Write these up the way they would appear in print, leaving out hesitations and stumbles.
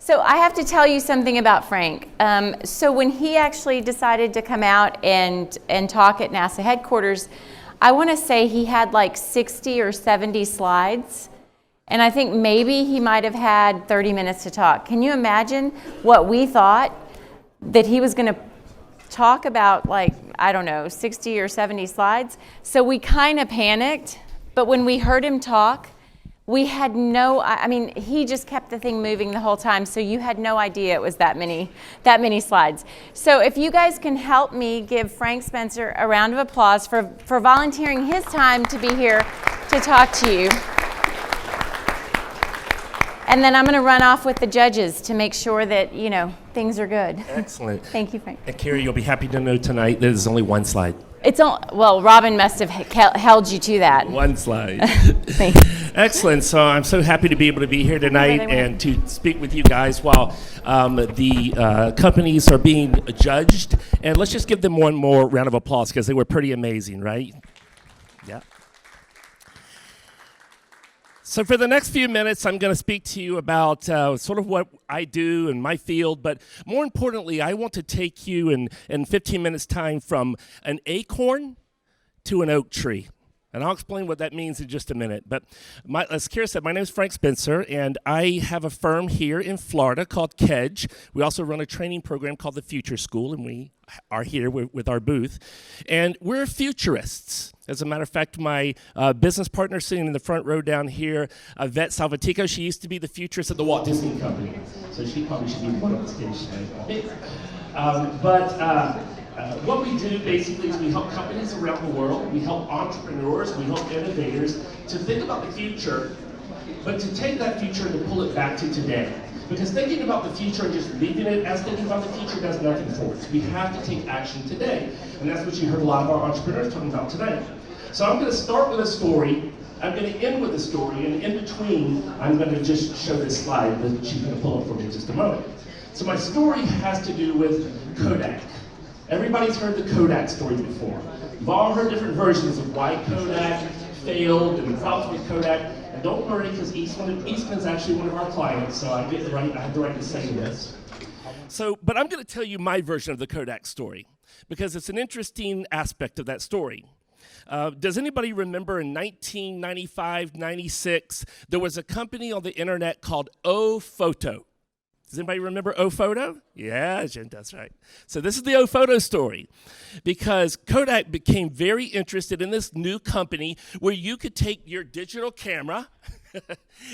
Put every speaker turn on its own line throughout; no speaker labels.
So I have to tell you something about Frank. So when he actually decided to come out and talk at NASA headquarters, I want to say he had like 60 or 70 slides. And I think maybe he might have had 30 minutes to talk. Can you imagine what we thought that he was going to talk about, like, I don't know, 60 or 70 slides? So we kind of panicked, but when we heard him talk, we had he just kept the thing moving the whole time, so you had no idea it was that many slides. So if you guys can help me give Frank Spencer a round of applause for volunteering his time to be here to talk to you. And then I'm going to run off with the judges to make sure that, things are good.
Excellent.
Thank you, Frank.
And Carrie, you'll be happy to know tonight there's only one slide.
Robin must have held you to that.
One slide.
Thank you.
Excellent. So I'm so happy to be able to be here tonight and to speak with you guys while the companies are being judged. And let's just give them one more round of applause because they were pretty amazing, right? Yeah. So for the next few minutes, I'm going to speak to you about sort of what I do in my field, but more importantly, I want to take you in 15 minutes' time from an acorn to an oak tree. And I'll explain what that means in just a minute. But as Kira said, my name is Frank Spencer, and I have a firm here in Florida called Kedge. We also run a training program called the Future School, and we are here with our booth. And we're futurists. As a matter of fact, my business partner sitting in the front row down here, Vet Salvatico, she used to be the futurist at the Walt Disney Company. So she probably should be the one on the stage today. What we do basically is we help companies around the world, we help entrepreneurs, we help innovators to think about the future, but to take that future and to pull it back to today. Because thinking about the future and just leaving it as thinking about the future does nothing for us. We have to take action today. And that's what you heard a lot of our entrepreneurs talking about today. So I'm going to start with a story, I'm going to end with a story, and in between, I'm going to just show this slide that she's going to pull up for me in just a moment. So my story has to do with Kodak. Everybody's heard the Kodak story before. You've all heard different versions of why Kodak failed and the problems with Kodak. And don't worry, because Eastman's actually one of our clients, so I have the right to say this. But I'm going to tell you my version of the Kodak story, because it's an interesting aspect of that story. Does anybody remember in 1995, 96, there was a company on the internet called O-Photo? Does anybody remember O-Photo? Yeah, Jen, that's right. So this is the O-Photo story, because Kodak became very interested in this new company where you could take your digital camera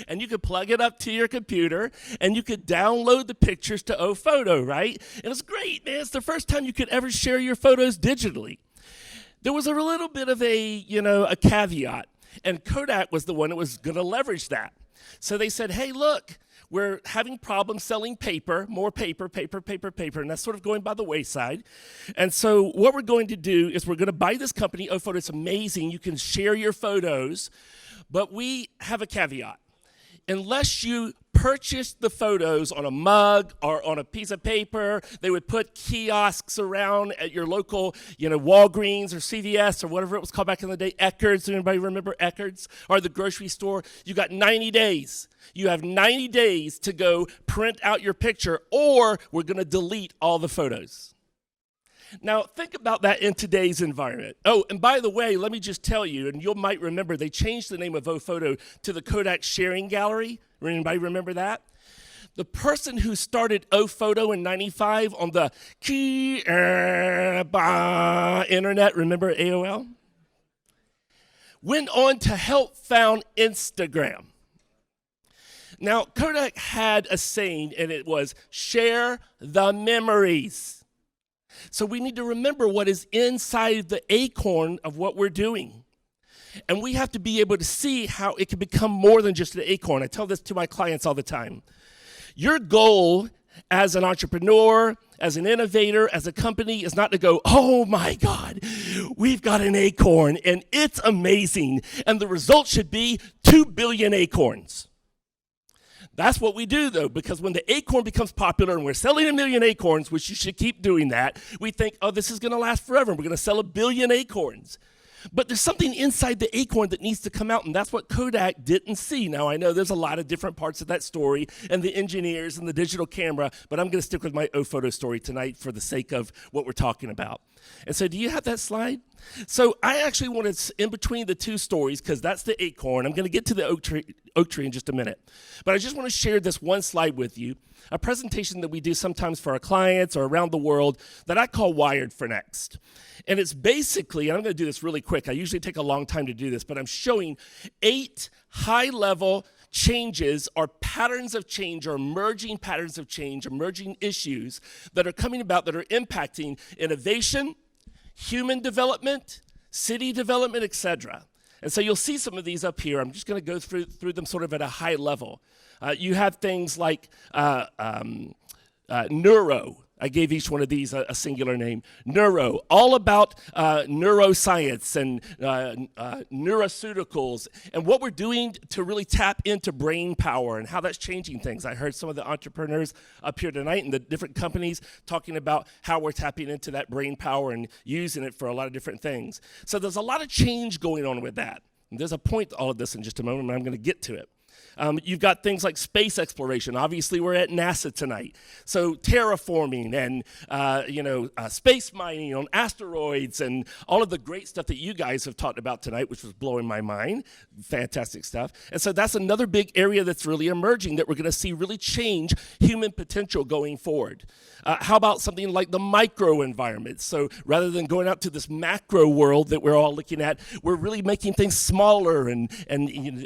and you could plug it up to your computer and you could download the pictures to O-Photo, right? It was great, man. It's the first time you could ever share your photos digitally. There was a little bit of a caveat, and Kodak was the one that was going to leverage that. So they said, hey, look, we're having problems selling paper, more paper, and that's sort of going by the wayside. And so what we're going to do is we're going to buy this company, O-Photo. It's amazing. You can share your photos, but we have a caveat. Unless you purchase the photos on a mug or on a piece of paper, they would put kiosks around at your local, Walgreens or CVS or whatever it was called back in the day, Eckerd's. Anybody remember Eckerd's? Or the grocery store? You got 90 days. You have 90 days to go print out your picture, or we're going to delete all the photos. Now, think about that in today's environment. Oh, and by the way, let me just tell you, and you might remember, they changed the name of O-Photo to the Kodak Sharing Gallery. Anybody remember that? The person who started O-Photo in 95 on the internet, remember AOL? Went on to help found Instagram. Now, Kodak had a saying, and it was, share the memories. So we need to remember what is inside the acorn of what we're doing. And we have to be able to see how it can become more than just an acorn. I tell this to my clients all the time. Your goal as an entrepreneur, as an innovator, as a company is not to go, oh my God, we've got an acorn and it's amazing. And the result should be 2 billion acorns. That's what we do, though, because when the acorn becomes popular and we're selling 1 million acorns, which you should keep doing that, we think, oh, this is going to last forever. We're going to sell 1 billion acorns.
But there's something inside the acorn that needs to come out, and that's what Kodak didn't see. Now, I know there's a lot of different parts of that story, and the engineers and the digital camera, but I'm going to stick with my O-Photo story tonight for the sake of what we're talking about. And so do you have that slide? So I actually wanted, in between the two stories, because that's the acorn. I'm going to get to the oak tree in just a minute. But I just want to share this one slide with you, a presentation that we do sometimes for our clients or around the world that I call Wired for Next. And it's basically, and I'm going to do this really quick. I usually take a long time to do this, but I'm showing 8 high-level changes or patterns of change or emerging patterns of change, emerging issues that are coming about that are impacting innovation, human development, city development, etc. And so you'll see some of these up here. I'm just going to go through them sort of at a high level. You have things like neuro. I gave each one of these a singular name. Neuro, all about neuroscience and neuroceuticals and what we're doing to really tap into brain power and how that's changing things. I heard some of the entrepreneurs up here tonight and the different companies talking about how we're tapping into that brain power and using it for a lot of different things. So there's a lot of change going on with that. And there's a point to all of this in just a moment, and I'm going to get to it. You've got things like space exploration. Obviously, we're at NASA tonight. So terraforming and, space mining on asteroids and all of the great stuff that you guys have talked about tonight, which was blowing my mind. Fantastic stuff. And so that's another big area that's really emerging that we're going to see really change human potential going forward. How about something like the micro environment? So rather than going out to this macro world that we're all looking at, we're really making things smaller and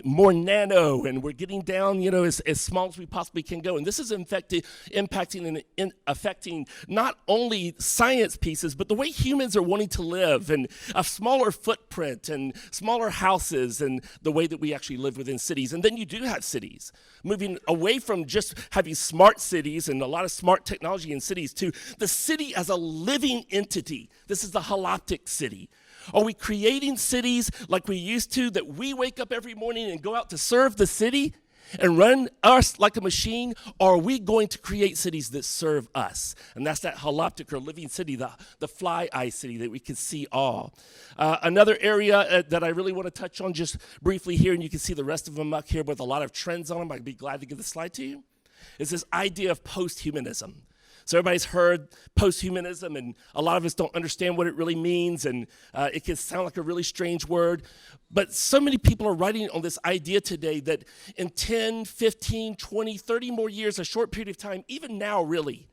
more nano, and we're getting down, as small as we possibly can go. And this is impacting and affecting not only science pieces, but the way humans are wanting to live, and a smaller footprint and smaller houses and the way that we actually live within cities. And then you do have cities moving away from just having smart cities and a lot of smart technology in cities to the city as a living entity. This is the holoptic city. Are we creating cities like we used to, that we wake up every morning and go out to serve the city and run us like a machine? Or are we going to create cities that serve us? And that's that holoptic or living city, the fly eye city that we can see all. Another area that I really want to touch on just briefly here, and you can see the rest of them up here with a lot of trends on them. I'd be glad to give the slide to you, is this idea of post-humanism. So everybody's heard post-humanism, and a lot of us don't understand what it really means, and it can sound like a really strange word. But so many people are writing on this idea today that in 10, 15, 20, 30 more years, a short period of time, even now really,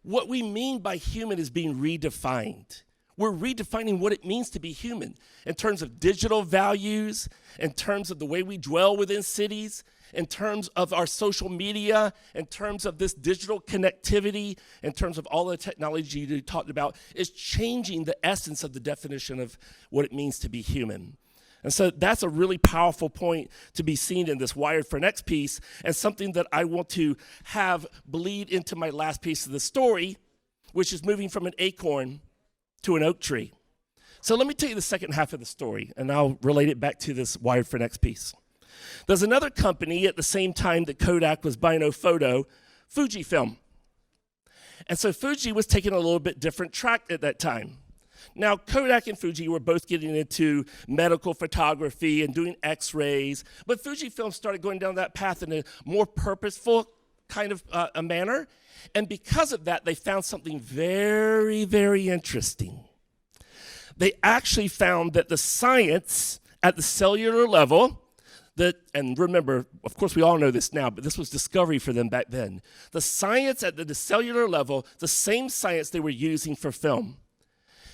what we mean by human is being redefined. We're redefining what it means to be human in terms of digital values, in terms of the way we dwell within cities, in terms of our social media, in terms of this digital connectivity, in terms of all the technology you talked about, is changing the essence of the definition of what it means to be human. And so that's a really powerful point to be seen in this Wired for Next piece, and something that I want to have bleed into my last piece of the story, which is moving from an acorn to an oak tree. So let me tell you the second half of the story, and I'll relate it back to this Wired for Next piece. There's another company at the same time that Kodak was buying photo, Fujifilm. And so Fuji was taking a little bit different track at that time. Now, Kodak and Fuji were both getting into medical photography and doing x-rays, but Fujifilm started going down that path in a more purposeful kind of a manner. And because of that, they found something very, very interesting. They actually found that the science at the cellular level, and remember, of course, we all know this now, but this was discovery for them back then. The science at the cellular level, the same science they were using for film,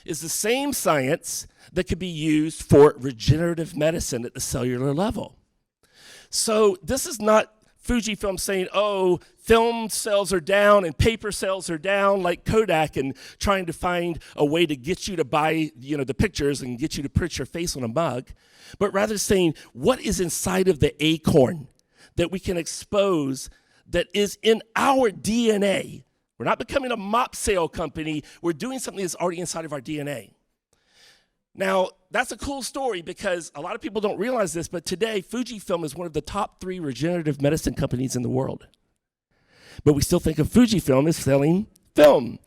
is the same science that could be used for regenerative medicine at the cellular level. So this is not Fujifilm saying, oh, film sales are down and paper sales are down like Kodak, and trying to find a way to get you to buy, the pictures and get you to print your face on a mug, but rather saying, what is inside of the acorn that we can expose that is in our DNA? We're not becoming a mop sale company. We're doing something that's already inside of our DNA. Now, that's a cool story because a lot of people don't realize this, but today Fujifilm is one of the top 3 regenerative medicine companies in the world. But we still think of Fujifilm as selling film.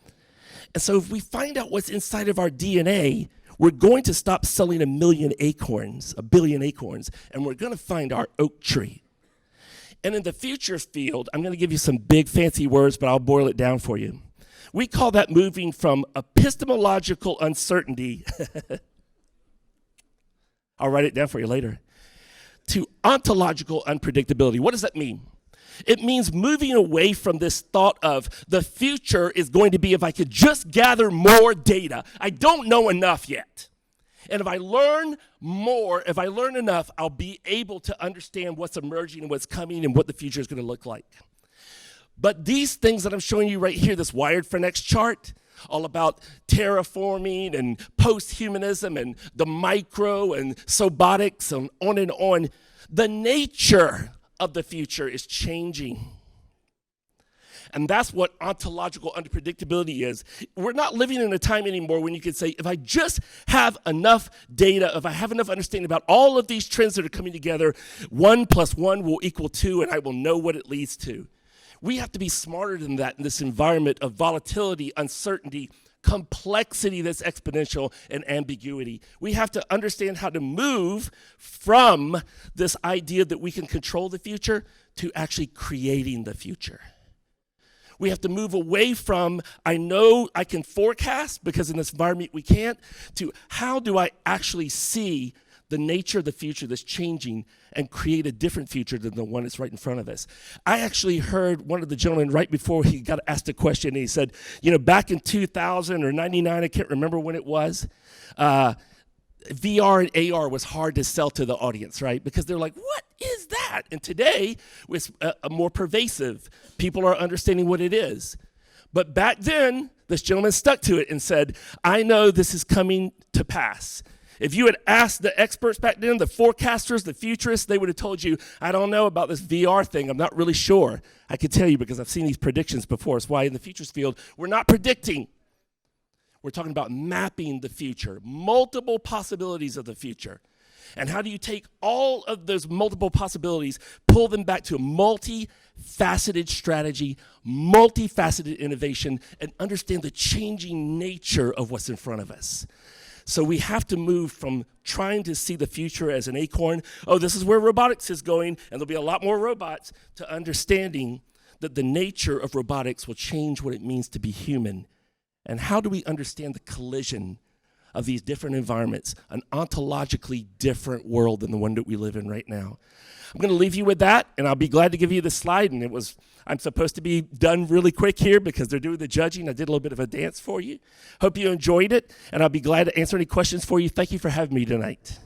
And so if we find out what's inside of our DNA, We're going to stop selling 1 billion acorns, and we're going to find our oak tree. And in the futures field, I'm going to give you some big fancy words, but I'll boil it down for you. We call that moving from epistemological uncertainty, I'll write it down for you later, to ontological unpredictability. What does that mean? It means moving away from this thought of the future is going to be if I could just gather more data. I don't know enough yet. And if I learn more, if I learn enough, I'll be able to understand what's emerging and what's coming and what the future is going to look like. But these things that I'm showing you right here, this Wired for Next chart, all about terraforming and post-humanism and the micro and sobotics and on, the nature of the future is changing. And that's what ontological unpredictability is. We're not living in a time anymore when you can say, if I just have enough data, if I have enough understanding about all of these trends that are coming together, 1 + 1 will equal 2, and I will know what it leads to. We have to be smarter than that in this environment of volatility, uncertainty, complexity that's exponential, and ambiguity. We have to understand how to move from this idea that we can control the future to actually creating the future. We have to move away from, I know I can forecast because in this environment we can't, to how do I actually see the nature of the future that's changing and create a different future than the one that's right in front of us. I actually heard one of the gentlemen right before he got asked a question, and he said, back in 2000 or 99, I can't remember when it was, VR and AR was hard to sell to the audience, right? Because they're like, what is that? And today, it's more pervasive. People are understanding what it is. But back then, this gentleman stuck to it and said, I know this is coming to pass. If you had asked the experts back then, the forecasters, the futurists, they would have told you, I don't know about this VR thing. I'm not really sure. I can tell you because I've seen these predictions before. It's why in the futures field, we're not predicting. We're talking about mapping the future, multiple possibilities of the future. And how do you take all of those multiple possibilities, pull them back to a multifaceted strategy, multifaceted innovation, and understand the changing nature of what's in front of us? So we have to move from trying to see the future as an acorn, oh, this is where robotics is going, and there'll be a lot more robots, to understanding that the nature of robotics will change what it means to be human. And how do we understand the collision of these different environments, an ontologically different world than the one that we live in right now? I'm going to leave you with that, and I'll be glad to give you the slide. And I'm supposed to be done really quick here because they're doing the judging. I did a little bit of a dance for you. Hope you enjoyed it, and I'll be glad to answer any questions for you. Thank you for having me tonight.